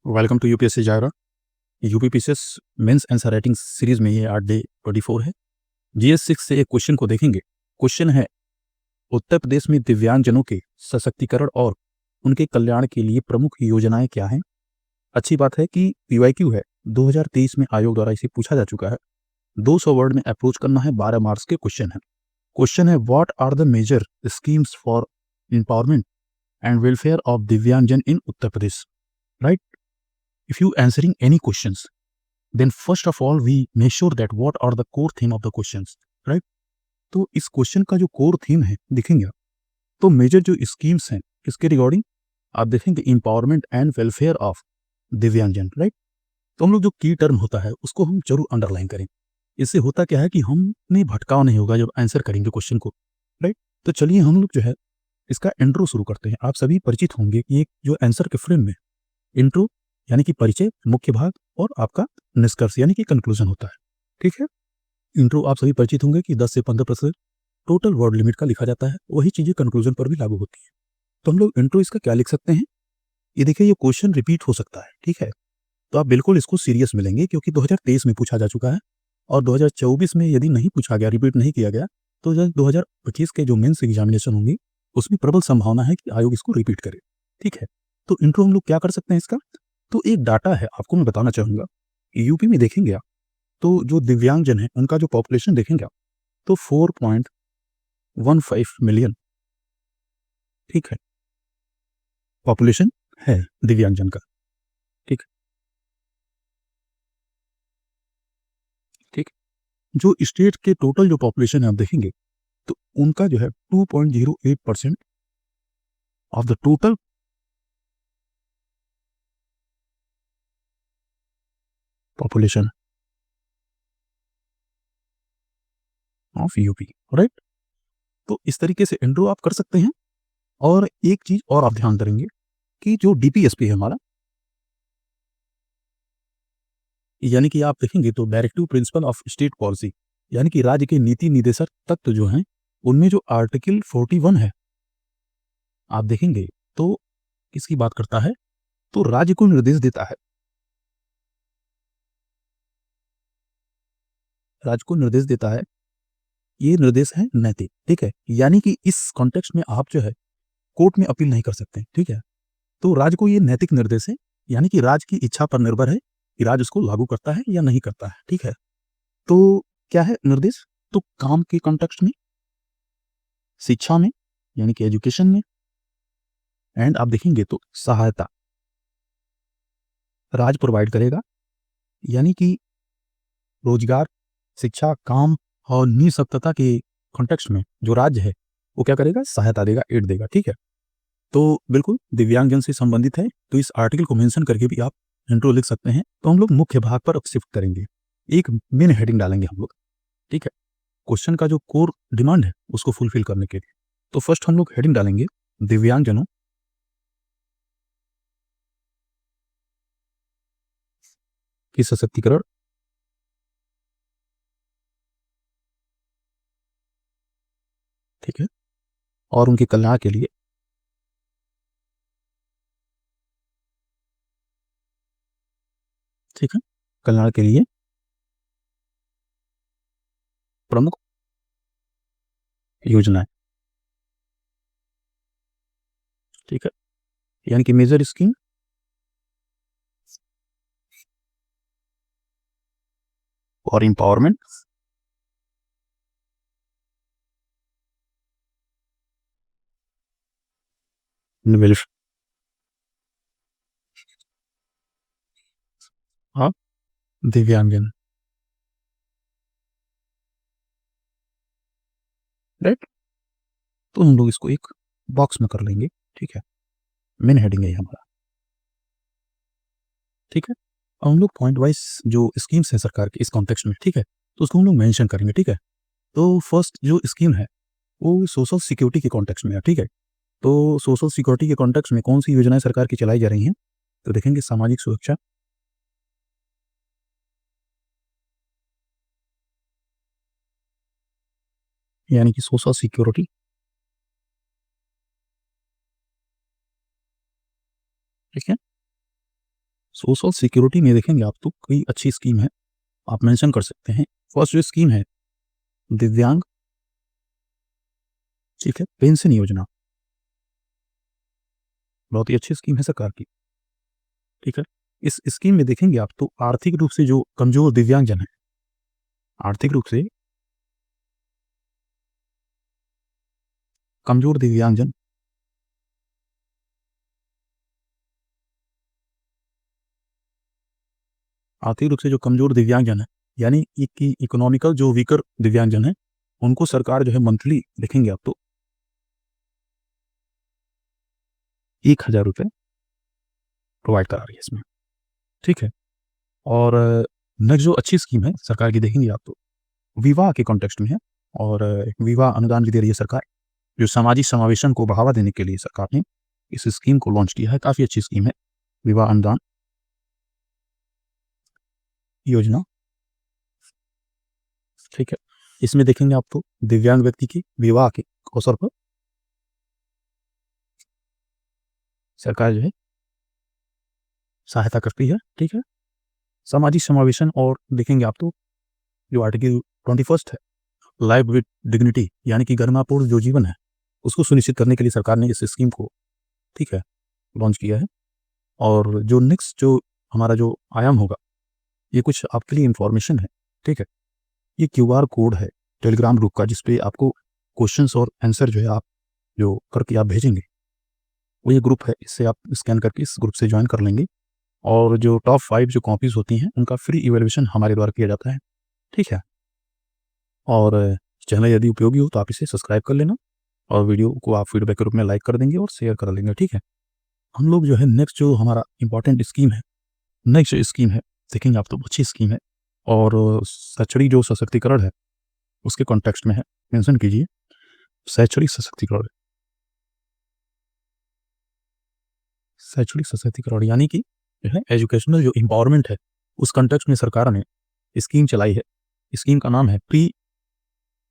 Welcome to UPSC Zaira. UPPCS mains answer writing series में ये आज डे 24 है। जीएस 6 से एक क्वेश्चन को देखेंगे। क्वेश्चन है, उत्तर प्रदेश में दिव्यांगजनों के सशक्तिकरण और उनके कल्याण के लिए प्रमुख योजनाएं क्या हैं। अच्छी बात है कि पीवाईक्यू है, 2023 में आयोग द्वारा इसे पूछा जा चुका है। 200 वर्ड में अप्रोच करना है। 12 मार्क्स के क्वेश्चन है। क्वेश्चन है, what are the major schemes for empowerment and welfare of Divyangjan in Uttar Pradesh. Right, if you answering any questions, then first of all we make sure that what are the core theme of the questions, right? तो इस question का जो core theme है देखेंगे आप, तो major जो schemes हैं किसके रिगार्डिंग आप देखेंगे, एम्पावरमेंट एंड वेलफेयर ऑफ दिव्यांगजन, राइट। तो हम लोग जो की टर्म होता है उसको हम जरूर अंडरलाइन करें। इससे होता क्या है कि हमने भटकाव नहीं होगा जब आंसर करेंगे क्वेश्चन को, राइट। तो चलिए हम लोग जो है इसका इंट्रो शुरू करते हैं। आप सभी परिचित होंगे कि एक जो आंसर के फ्रेम में इंट्रो यानी कि परिचय, मुख्य भाग और आपका निष्कर्ष यानी कि कंक्लूजन होता है, ठीक है। इंट्रो आप सभी परिचित होंगे कि 10 से 15% टोटल वर्ड लिमिट का लिखा जाता है, वही चीजें कंक्लूजन पर भी लागू होती है। तो हम लोग इंट्रो इसका क्या लिख सकते हैं, ये देखिए, ये क्वेश्चन रिपीट हो सकता है, ठीक है। तो आप बिल्कुल इसको सीरियस में लेंगे क्योंकि 2023 में पूछा जा चुका है और 2024 में यदि नहीं पूछा गया, रिपीट नहीं किया गया, तो 2025 के जो मेंस एग्जामिनेशन होंगे उसमें प्रबल संभावना है कि आयोग इसको रिपीट करे, ठीक है। तो इंट्रो हम लोग क्या कर सकते हैं इसका, तो एक डाटा है आपको मैं बताना चाहूंगा। यूपी में देखेंगे आप, तो जो दिव्यांगजन है उनका जो पॉपुलेशन देखेंगे आप, तो 4.15 मिलियन, ठीक है, पॉपुलेशन है दिव्यांगजन का, ठीक ठीक। जो स्टेट के टोटल जो पॉपुलेशन है आप देखेंगे, तो उनका जो है 2.08% of the total population of UP, right. तो इस तरीके से इंट्रो आप कर सकते हैं। और एक चीज और आप ध्यान करेंगे कि जो डीपीएसपी है हमारा, यानी कि आप देखेंगे तो directive principle of state policy, यानी कि राज्य के नीति निदेशक तत्व जो हैं, उनमें जो आर्टिकल 41 है आप देखेंगे तो किसकी बात करता है, तो राज्य को निर्देश देता है, राज्य को निर्देश देता है। ये निर्देश है नैतिक, ठीक है। यानी कि इस कॉन्टेक्स्ट में आप जो है कोर्ट में अपील नहीं कर सकते, ठीक है। तो राज्य को ये नैतिक निर्देश है, यानी कि राज्य की इच्छा पर निर्भर है कि राज्य उसको लागू करता है या नहीं करता है, ठीक है। तो क्या है निर्देश, तो काम के कॉन्टेक्स्ट में, शिक्षा में यानी कि एजुकेशन में, एंड आप देखेंगे तो सहायता राज्य प्रोवाइड करेगा, यानी कि रोजगार, शिक्षा, काम और निःशक्तता के कॉन्टेक्स्ट में जो राज्य है वो क्या करेगा, सहायता देगा, एड देगा, ठीक है। तो बिल्कुल दिव्यांगजन से संबंधित है, तो इस आर्टिकल को मेंशन करके भी आप इंट्रो लिख सकते हैं। तो हम लोग मुख्य भाग पर अब शिफ्ट करेंगे, एक मेन हेडिंग डालेंगे हम लोग, ठीक है, क्वेश्चन का जो कोर डिमांड है उसको फुलफिल करने के लिए। तो फर्स्ट हम लोग हेडिंग डालेंगे, दिव्यांगजनों की सशक्तिकरण ठीक है और उनके कल्याण के लिए ठीक है, कल्याण के लिए प्रमुख योजनाएं, ठीक है, यानी कि मेजर स्कीम और एम्पावरमेंट वेलफेयर ऑफ दिव्यांगजन, राइट। तो हम लोग इसको एक बॉक्स में कर लेंगे, ठीक है, मेन हेडिंग है ये हमारा, ठीक है। और हम लोग पॉइंट वाइज जो स्कीम्स हैं सरकार की इस कॉन्टेक्स्ट में, ठीक है, तो उसको हम लोग मेंशन करेंगे, ठीक है। तो फर्स्ट जो स्कीम है वो सोशल सिक्योरिटी के कॉन्टेक्स्ट में है, ठीक है। तो सोशल सिक्योरिटी के कॉन्टेक्स्ट में कौन सी योजनाएं सरकार की चलाई जा रही हैं, तो देखेंगे सामाजिक सुरक्षा, यानी कि सोशल सिक्योरिटी, ठीक है, सोशल सिक्योरिटी में देखेंगे आप तो कई अच्छी स्कीम है, आप मेंशन कर सकते हैं। फर्स्ट जो स्कीम है दिव्यांग, ठीक है, पेंशन योजना, बहुत ही अच्छी स्कीम है सरकार की, ठीक है। इस स्कीम में देखेंगे आप तो आर्थिक रूप से जो कमजोर दिव्यांगजन है, आर्थिक रूप से कमजोर दिव्यांगजन, आर्थिक रूप से जो कमजोर दिव्यांगजन है, यानी कि इकोनॉमिकल जो वीकर दिव्यांगजन है, उनको सरकार जो है मंथली देखेंगे आप तो 1,000 रुपये प्रोवाइड करा रही है इसमें, ठीक है। और नेक्स्ट जो अच्छी स्कीम है सरकार की देखेंगे आप तो विवाह के कॉन्टेक्स्ट में है, और विवाह अनुदान भी दे रही है सरकार, जो सामाजिक समावेशन को बढ़ावा देने के लिए सरकार ने इस स्कीम को लॉन्च किया है। काफ़ी अच्छी स्कीम है विवाह अनुदान योजना, ठीक है। इसमें देखेंगे आप तो दिव्यांग व्यक्ति की विवाह के अवसर पर सरकार जो है सहायता करती है, ठीक है। सामाजिक समावेशन और देखेंगे आप तो जो आर्टिकल 21 है, लाइफ विद डिग्निटी, यानी कि गरिमापूर्ण जो जीवन है उसको सुनिश्चित करने के लिए सरकार ने इस स्कीम को, ठीक है, लॉन्च किया है। और जो नेक्स्ट जो हमारा जो आयाम होगा, ये कुछ आपके लिए इंफॉर्मेशन है, ठीक है। ये क्यूआर कोड है टेलीग्राम ग्रुप का, जिसपे आपको क्वेश्चंस और आंसर जो है आप जो करके आप भेजेंगे, वो ये ग्रुप है, इससे आप स्कैन करके इस ग्रुप से ज्वाइन कर लेंगे। और जो टॉप 5 जो कॉपीज होती हैं उनका फ्री इवैल्यूएशन हमारे द्वारा किया जाता है, ठीक है। और चैनल यदि उपयोगी हो तो आप इसे सब्सक्राइब कर लेना, और वीडियो को आप फीडबैक के रूप में लाइक कर देंगे और शेयर कर लेंगे, ठीक है। हम लोग जो है नेक्स्ट जो हमारा इंपॉर्टेंट स्कीम है, नेक्स्ट स्कीम है देखेंगे आप तो अच्छी स्कीम है, और शैक्षणिक जो सशक्तिकरण है उसके कॉन्टेक्स्ट में है, मेंशन कीजिए शैक्षणिक सशक्तिकरण, शैक्षणिक सशक्तिकरण यानी कि जो है एजुकेशनल जो एम्पावरमेंट है, उस कॉन्टेक्स्ट में सरकार ने स्कीम चलाई है। स्कीम का नाम है प्री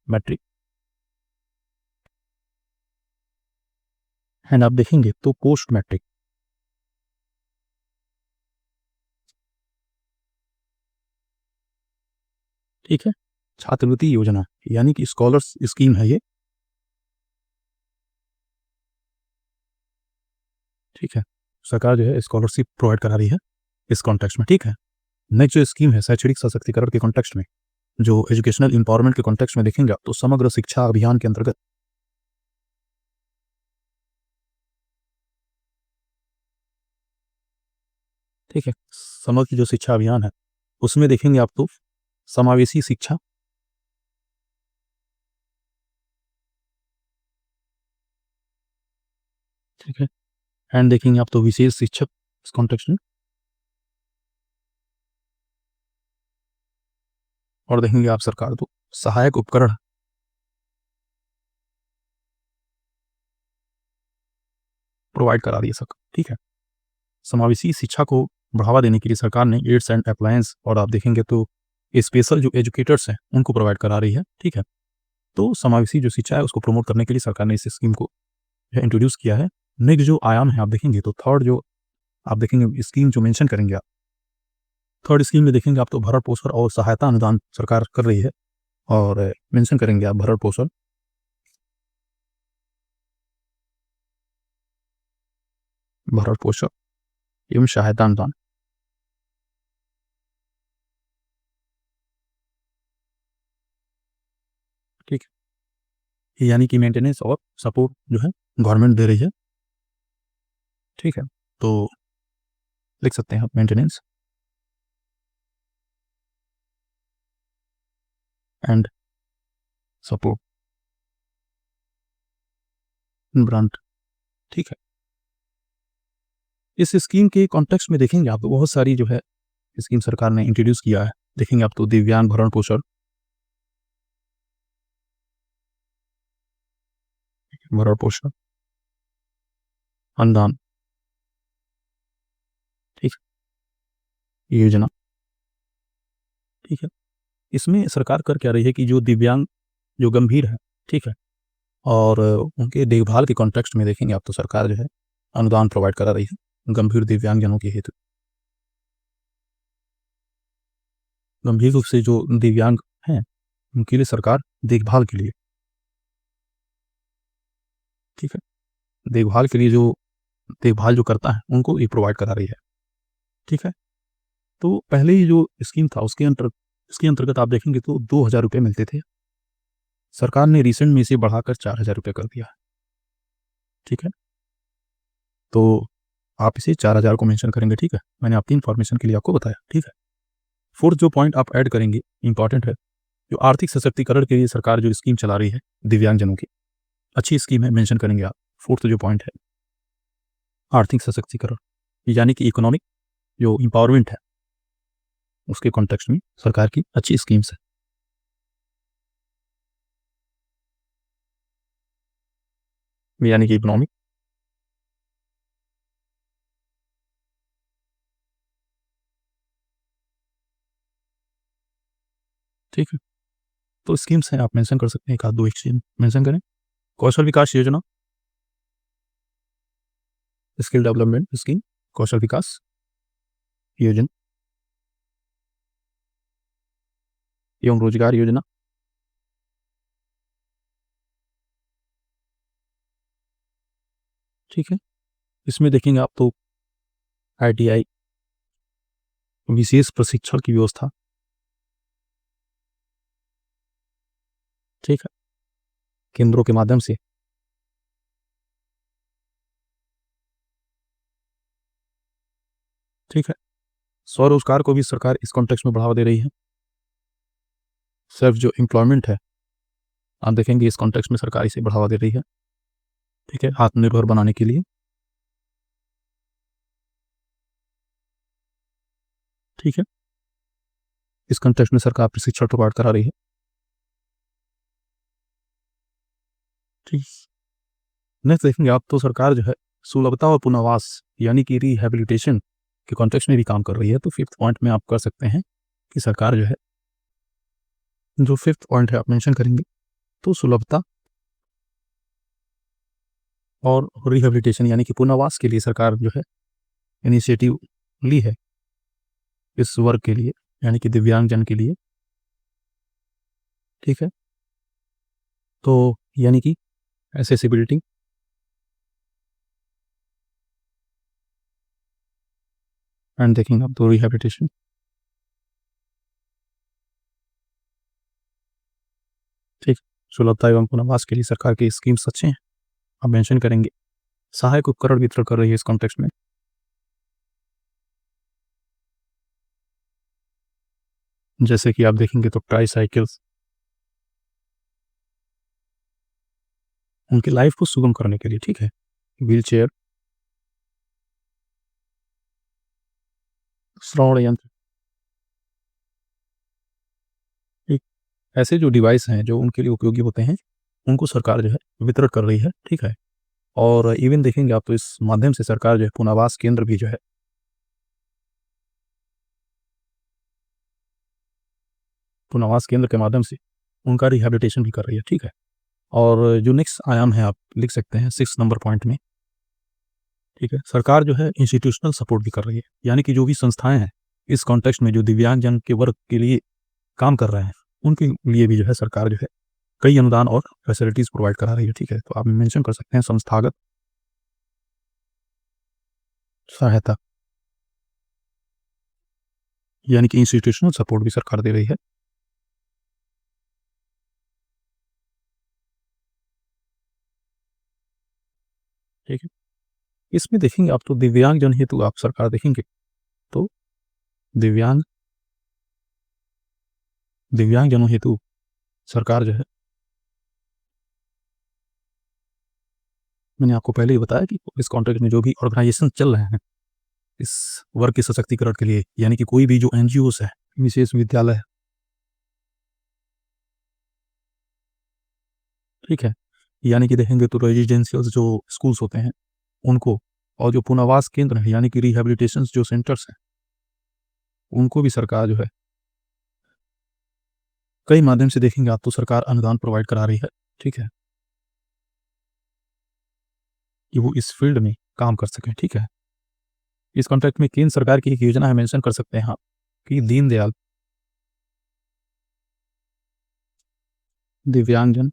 मैट्रिक, एंड आप देखेंगे तो पोस्ट मैट्रिक, ठीक है, छात्रवृत्ति योजना, यानी कि स्कॉलर्स स्कीम है ये, ठीक है। सरकार जो है स्कॉलरशिप प्रोवाइड करा रही है इस कॉन्टेक्स्ट में, ठीक है। नेक्स्ट जो स्कीम है शैक्षणिक सशक्तिकरण के कॉन्टेक्स्ट में, जो एजुकेशनल एम्पावरमेंट के कॉन्टेक्स्ट में देखेंगे आप तो समग्र शिक्षा अभियान के अंतर्गत, ठीक है, समग्र जो शिक्षा अभियान है उसमें देखेंगे आप तो समावेशी शिक्षा, ठीक है, एंड देखेंगे आप तो विशेष शिक्षक इस कॉन्टेक्स्ट में, और देखेंगे आप सरकार तो सहायक उपकरण प्रोवाइड करा रही है सरकार, ठीक है। समावेशी शिक्षा को बढ़ावा देने के लिए सरकार ने एड्स एंड अप्लायंस, और आप देखेंगे तो स्पेशल जो एजुकेटर्स हैं उनको प्रोवाइड करा रही है, ठीक है। तो समावेशी जो शिक्षा है उसको प्रमोट करने के लिए सरकार ने इस स्कीम को इंट्रोड्यूस किया है। नेक्स्ट जो आयाम है आप देखेंगे तो थर्ड जो आप देखेंगे स्कीम जो मेंशन करेंगे आप, थर्ड स्कीम में देखेंगे आप तो भरण पोषण और सहायता अनुदान सरकार कर रही है, और मेंशन करेंगे आप भरण पोषण, भरण पोषण एवं सहायता अनुदान, ठीक है, यानी कि मेंटेनेंस और सपोर्ट जो है गवर्नमेंट दे रही है, ठीक है। तो लिख सकते हैं आप मेंटेनेंस एंड सपोर्ट ब्रांड, ठीक है। इस स्कीम के कॉन्टेक्स्ट में देखेंगे आप तो बहुत सारी जो है स्कीम सरकार ने इंट्रोड्यूस किया है, देखेंगे आप तो दिव्यांग भरण पोषण, भरण पोषण अनुदान, ठीक है, योजना, ठीक है। इसमें सरकार कर क्या रही है कि जो दिव्यांग जो गंभीर है, ठीक है, और उनके देखभाल के कॉन्टेक्स्ट में देखेंगे आप तो सरकार जो है अनुदान प्रोवाइड करा रही है गंभीर दिव्यांगजनों के हेतु, गंभीर रूप से जो दिव्यांग हैं उनके लिए सरकार देखभाल के लिए, ठीक है, देखभाल के लिए जो देखभाल जो करता है उनको ये प्रोवाइड करा रही है, ठीक है। तो पहले ही जो स्कीम था इसके अंतर्गत आप देखेंगे तो 2,000 रुपये मिलते थे। सरकार ने रिसेंट में इसे बढ़ाकर 4,000 रुपये कर दिया है, ठीक है। तो आप इसे 4,000 को मेंशन करेंगे, ठीक है। मैंने आपकी इन्फॉर्मेशन के लिए आपको बताया, ठीक है। फोर्थ जो पॉइंट आप ऐड करेंगे इंपॉर्टेंट है, जो आर्थिक सशक्तिकरण के लिए सरकार जो स्कीम चला रही है दिव्यांगजनों की, अच्छी स्कीम है, मेंशन करेंगे आप। फोर्थ जो पॉइंट है आर्थिक सशक्तिकरण, यानी कि इकोनॉमिक जो एम्पावरमेंट है उसके कॉन्टेक्स्ट में सरकार की अच्छी स्कीम्स है। यानी कि इकोनॉमिक, ठीक है। तो स्कीम्स हैं, आप मेंशन कर सकते हैं, एक आध दो एक स्कीम मेंशन करें। कौशल विकास योजना, स्किल डेवलपमेंट स्कीम, कौशल विकास योजना एवं रोजगार योजना, ठीक है। इसमें देखेंगे आप तो ITI विशेष प्रशिक्षण की व्यवस्था, ठीक है, केंद्रों के माध्यम से, ठीक है। स्वरोजगार को भी सरकार इस कॉन्टेक्स्ट में बढ़ावा दे रही है। सेल्फ जो एम्प्लॉयमेंट है आप देखेंगे इस कॉन्टेक्स्ट में सरकार इसे बढ़ावा दे रही है, ठीक है, आत्मनिर्भर बनाने के लिए, ठीक है। इस कॉन्टेक्स्ट में सरकार प्रशिक्षण प्रोवाइड करा रही है, ठीक। नेक्स्ट देखेंगे आप तो सरकार जो है सुलभता और पुनर्वास यानी कि रिहेबिलिटेशन के कॉन्टेक्स्ट में भी काम कर रही है। तो फिफ्थ पॉइंट में आप कर सकते हैं कि सरकार जो है, जो फिफ्थ पॉइंट है आप मेंशन करेंगे तो सुलभता और रिहेबिलिटेशन यानी कि पुनर्वास के लिए सरकार जो है इनिशिएटिव ली है इस वर्ग के लिए, यानी कि दिव्यांगजन के लिए, ठीक है। तो यानी कि एसेसिबिलिटी, एंड देखेंगे आप तो रिहेबिलिटेशन, ठीक। सुलभता एवं पुनर्वास के लिए सरकार के स्कीम्स अच्छे हैं, आप मेंशन करेंगे। सहायक उपकरण वितरण कर रही है इस कॉन्टेक्स्ट में, जैसे कि आप देखेंगे तो ट्राई साइकिल्स उनकी लाइफ को सुगम करने के लिए, ठीक है। व्हील चेयर, श्रवण यंत्र, ठीक। ऐसे जो डिवाइस हैं जो उनके लिए उपयोगी होते हैं उनको सरकार जो है वितरण कर रही है, ठीक है। और इवन देखेंगे आप तो इस माध्यम से सरकार जो है पुनर्वास केंद्र भी जो है, पुनर्वास केंद्र के माध्यम से उनका रिहेबिलिटेशन भी कर रही है, ठीक है। और जो नेक्स्ट आयाम है आप लिख सकते हैं 6 नंबर पॉइंट में, ठीक है, सरकार जो है इंस्टीट्यूशनल सपोर्ट भी कर रही है, यानी कि जो भी संस्थाएं हैं इस कॉन्टेक्स्ट में जो दिव्यांगजन के वर्ग के लिए काम कर रहे हैं उनके लिए भी जो है सरकार जो है कई अनुदान और फैसिलिटीज प्रोवाइड करा रही है, ठीक है। तो आप मेंशन कर सकते हैं संस्थागत सहायता, यानी कि इंस्टीट्यूशनल सपोर्ट भी सरकार दे रही है, ठीक है। इसमें देखेंगे आप तो दिव्यांगजन हेतु आप सरकार देखेंगे तो दिव्यांग दिव्यांगजनों हेतु सरकार जो है, मैंने आपको पहले ही बताया कि इस कॉन्ट्रैक्ट में जो भी ऑर्गेनाइजेशन चल रहे हैं इस वर्ग के सशक्तिकरण के लिए, यानी कि कोई भी जो NGOs है, विशेष विद्यालय, ठीक है, यानी कि देखेंगे तो रेजिडेंशियल जो स्कूल्स होते हैं उनको, और जो पुनर्वास केंद्र है यानी कि रिहेबिलिटेशन जो सेंटर्स हैं उनको भी सरकार जो है कई माध्यम से देखेंगे आप तो सरकार अनुदान प्रोवाइड करा रही है, ठीक है, कि वो इस फील्ड में काम कर सकें, ठीक है। इस कॉन्ट्रैक्ट में केंद्र सरकार की एक योजना है, मेंशन कर सकते हैं आप कि दीनदयाल दिव्यांगजन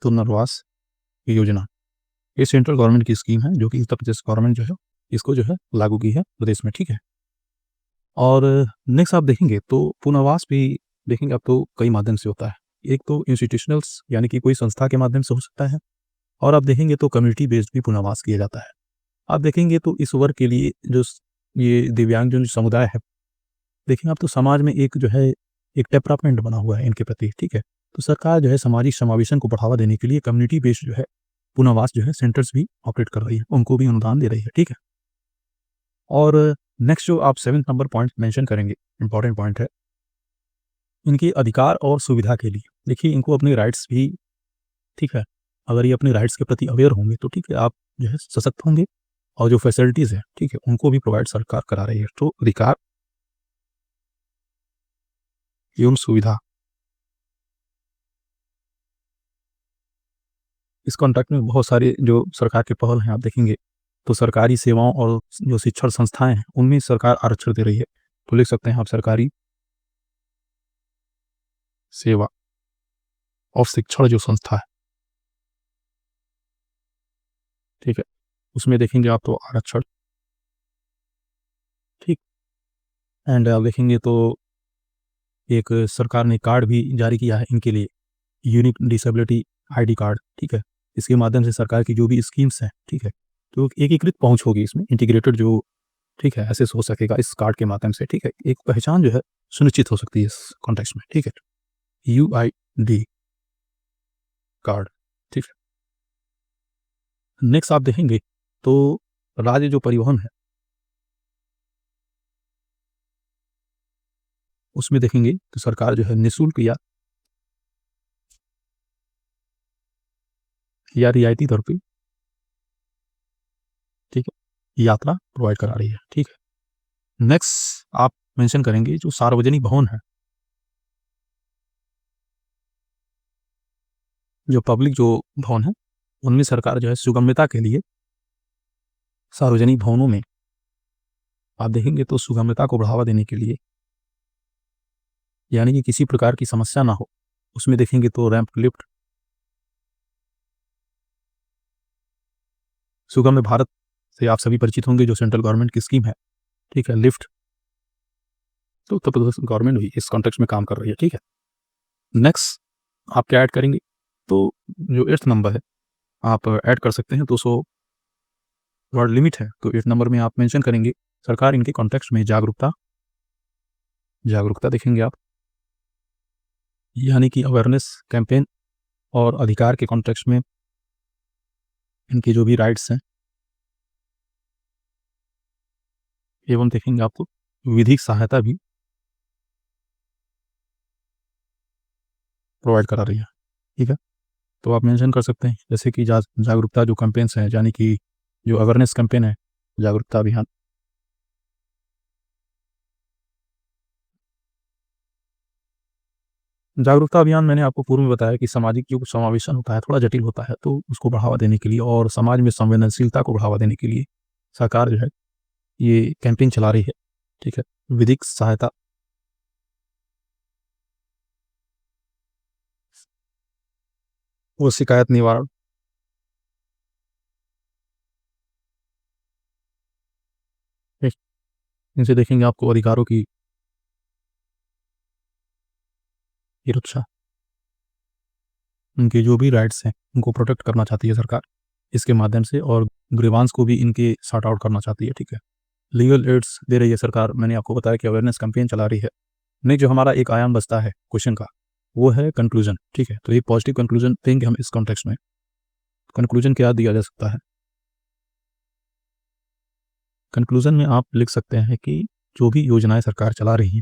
पुनर्वास योजना, ये सेंट्रल गवर्नमेंट की स्कीम है जो कि उत्तर प्रदेश गवर्नमेंट जो है इसको जो है लागू की है प्रदेश में, ठीक है। और नेक्स्ट आप देखेंगे तो पुनर्वास भी देखेंगे, अब तो कई माध्यम से होता है। एक तो इंस्टीट्यूशनल्स यानी कि कोई संस्था के माध्यम से हो सकता है, और आप देखेंगे तो कम्युनिटी बेस्ड भी पुनर्वास किया जाता है। आप देखेंगे तो इस वर्ग के लिए जो ये दिव्यांगजन समुदाय है, देखेंगे आप तो समाज में एक जो है एक टेम्परामेंट बना हुआ है इनके प्रति, ठीक है। तो सरकार जो है सामाजिक समावेशन को बढ़ावा देने के लिए कम्युनिटी बेस्ड जो है पुनर्वास जो है सेंटर्स भी ऑपरेट कर रही है, उनको भी अनुदान दे रही है, ठीक है। और नेक्स्ट जो आप 7 नंबर पॉइंट मेंशन करेंगे, इंपॉर्टेंट पॉइंट है, इनके अधिकार और सुविधा के लिए। देखिए इनको अपने राइट्स भी, ठीक है, अगर ये अपने राइट्स के प्रति अवेयर होंगे तो ठीक है, आप जो है सशक्त होंगे, और जो फैसिलिटीज़ है, ठीक है, उनको भी प्रोवाइड सरकार करा रही है। तो अधिकार एवं सुविधा, इस कॉन्ट्रैक्ट में बहुत सारे जो सरकार के पहल हैं आप देखेंगे, तो सरकारी सेवाओं और जो शिक्षण संस्थाएं हैं उनमें सरकार आरक्षण दे रही है। तो लिख सकते हैं आप सरकारी सेवा और शिक्षण जो संस्था है, ठीक है, उसमें देखेंगे आप तो आरक्षण, ठीक। एंड आप देखेंगे तो एक सरकार ने कार्ड भी जारी किया है इनके लिए, यूनिक डिसेबिलिटी आईडी कार्ड, ठीक है। इसके माध्यम से सरकार की जो भी स्कीम्स हैं, ठीक है, तो एकीकृत पहुंच होगी इसमें, इंटीग्रेटेड जो, ठीक है, एसेस हो सकेगा इस कार्ड के माध्यम से, ठीक है। एक पहचान जो है सुनिश्चित हो सकती है इस कॉन्टेक्स्ट में, ठीक है। यूआईडी कार्ड, ठीक है। नेक्स्ट आप देखेंगे तो राज्य जो परिवहन है उसमें देखेंगे तो सरकार जो है निःशुल्क या रियायती दर पे, ठीक है, यात्रा प्रोवाइड करा रही है, ठीक है। नेक्स्ट आप मेंशन करेंगे जो सार्वजनिक भवन है, जो पब्लिक जो भवन है उनमें सरकार जो है सुगम्यता के लिए सार्वजनिक भवनों में आप देखेंगे तो सुगम्यता को बढ़ावा देने के लिए, यानी कि किसी प्रकार की समस्या ना हो, उसमें देखेंगे तो रैंप, लिफ्ट, सुगम्य भारत से आप सभी परिचित होंगे जो सेंट्रल गवर्नमेंट की स्कीम है, ठीक है, लिफ्ट, तो उत्तर प्रदेश गवर्नमेंट भी इस कॉन्टेक्स्ट में काम कर रही है, ठीक है। नेक्स्ट आप क्या ऐड करेंगे तो जो 8th नंबर है आप ऐड कर सकते हैं, 200 वर्ड लिमिट है, तो 8 नंबर में आप मेंशन करेंगे सरकार इनके कॉन्टेक्स्ट में जागरूकता, जागरूकता देखेंगे आप, यानी कि अवेयरनेस कैंपेन, और अधिकार के कॉन्टेक्स्ट में इनके जो भी राइट्स हैं, एवं देखेंगे आपको विधिक सहायता भी प्रोवाइड करा रही है, ठीक है। तो आप मेंशन कर सकते हैं जैसे कि जागरूकता जो कैंपेन्स हैं, यानी कि जो अवेयरनेस कैंपेन है, जागरूकता अभियान, जागरूकता अभियान मैंने आपको पूर्व में बताया कि सामाजिक जो समावेशन होता है थोड़ा जटिल होता है, तो उसको बढ़ावा देने के लिए और समाज में संवेदनशीलता को बढ़ावा देने के लिए सरकार जो है ये कैंपेन चला रही है, ठीक है। विधिक सहायता, वो शिकायत निवारण, ठीक, इनसे देखेंगे आपको अधिकारों की रक्षा, उनके जो भी राइट्स हैं उनको प्रोटेक्ट करना चाहती है सरकार इसके माध्यम से, और ग्रीवांस को भी इनके सॉर्ट आउट करना चाहती है, ठीक है। लीगल एड्स दे रही है सरकार, मैंने आपको बताया कि अवेयरनेस कैंपेन चला रही है। नहीं, जो हमारा एक आयाम बचता है क्वेश्चन का, वो है कंक्लूजन, ठीक है। तो एक पॉजिटिव कंक्लूजन देंगे हम इस कॉन्टेक्स्ट में। कंक्लूजन क्या दिया जा सकता है, कंक्लूजन में आप लिख सकते हैं कि जो भी योजनाएं सरकार चला रही हैं,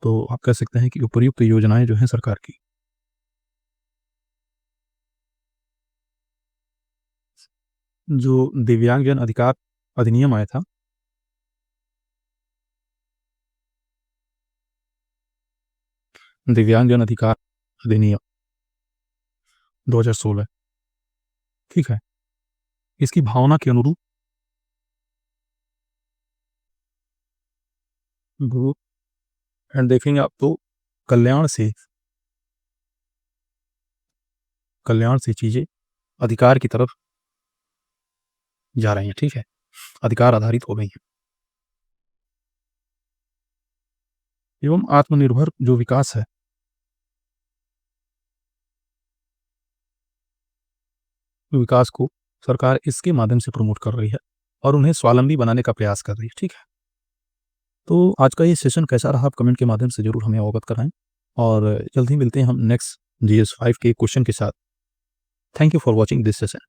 तो आप कह सकते हैं कि उपयुक्त योजनाएं जो हैं सरकार की, जो दिव्यांगजन अधिकार अधिनियम आया था, दिव्यांगजन अधिकार अधिनियम 2016, ठीक है, इसकी भावना के अनुरूप वो एंड देखेंगे आप तो कल्याण से चीज़ें अधिकार की तरफ जा रही हैं, ठीक है? अधिकार आधारित हो गई हैं। एवं आत्मनिर्भर जो विकास है, विकास को सरकार इसके माध्यम से प्रमोट कर रही है और उन्हें स्वावलंबी बनाने का प्रयास कर रही है, ठीक है? तो आज का ये सेशन कैसा रहा आप कमेंट के माध्यम से ज़रूर हमें अवगत कराएँ और जल्द ही मिलते हैं हम नेक्स्ट जीएस 5 के क्वेश्चन के साथ। Thank you for watching this session.